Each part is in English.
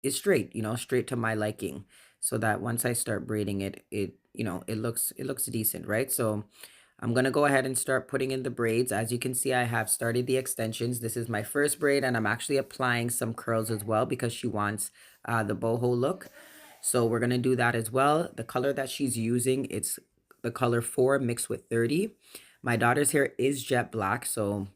is straight, you know, straight to my liking. So that once I start braiding it, it looks decent, right? So I'm gonna go ahead and start putting in the braids. As you can see, I have started the extensions. This is my first braid, and I'm actually applying some curls as well because she wants the boho look. So we're gonna do that as well. The color that she's using, it's the color 4 mixed with 30. My daughter's hair is jet black, so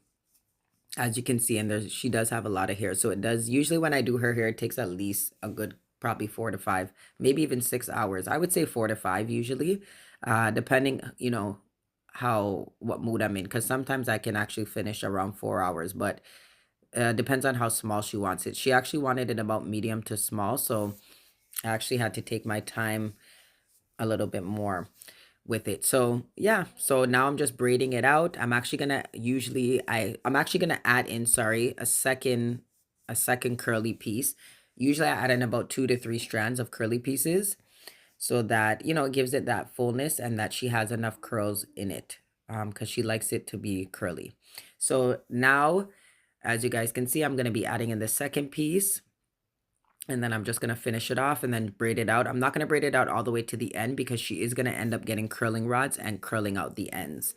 as you can see, and she does have a lot of hair. So it does, usually when I do her hair, it takes at least a good, probably 4 to 5, maybe even 6 hours. I would say 4 to 5 usually, depending, what mood I'm in. Because sometimes I can actually finish around 4 hours, but depends on how small she wants it. She actually wanted it about medium to small, so I actually had to take my time a little bit more with it. So yeah, so now I'm just braiding it out. I'm actually gonna I'm actually gonna add in, sorry, a second curly piece. Usually I add in about 2 to 3 strands of curly pieces so that it gives it that fullness and that she has enough curls in it, because she likes it to be curly. So now, as you guys can see, I'm gonna be adding in the second piece, and then I'm just going to finish it off and then braid it out. I'm not going to braid it out all the way to the end because she is going to end up getting curling rods and curling out the ends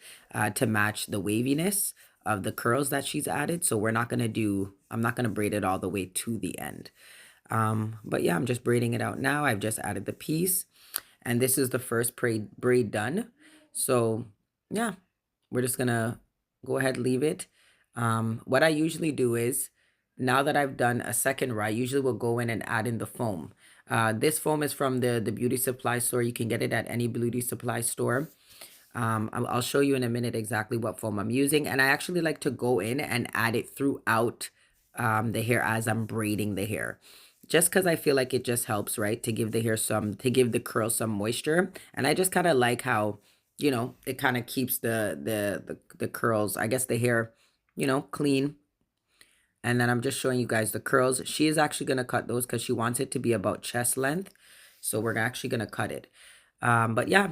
to match the waviness of the curls that she's added. So I'm not going to braid it all the way to the end. But yeah, I'm just braiding it out now. I've just added the piece, and this is the first braid done. So yeah, we're just going to go ahead, leave it. What I usually do is, now that I've done a second row, I usually will go in and add in the foam. This foam is from the beauty supply store. You can get it at any beauty supply store. I'll show you in a minute exactly what foam I'm using. And I actually like to go in and add it throughout the hair as I'm braiding the hair. Just because I feel like it just helps, right? To give the curl some moisture. And I just kind of like how, it kind of keeps the curls, I guess the hair, clean. And then I'm just showing you guys the curls. She is actually going to cut those because she wants it to be about chest length. So we're actually going to cut it. But yeah,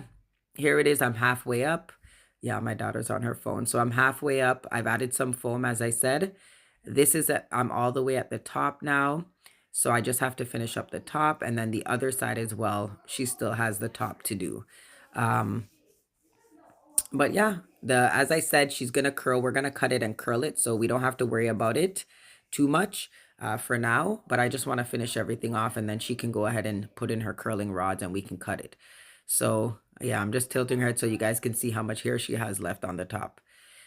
here it is. I'm halfway up. Yeah, my daughter's on her phone. So I'm halfway up. I've added some foam, as I said. I'm all the way at the top now. So I just have to finish up the top, and then the other side as well. She still has the top to do. Um, but yeah, as I said, she's gonna curl. We're gonna cut it and curl it, so we don't have to worry about it too much for now. But I just want to finish everything off, and then she can go ahead and put in her curling rods, and we can cut it. So yeah, I'm just tilting her so you guys can see how much hair she has left on the top.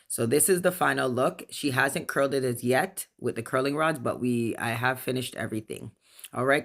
So this is the final look. She hasn't curled it as yet with the curling rods, but I have finished everything. All right, guys.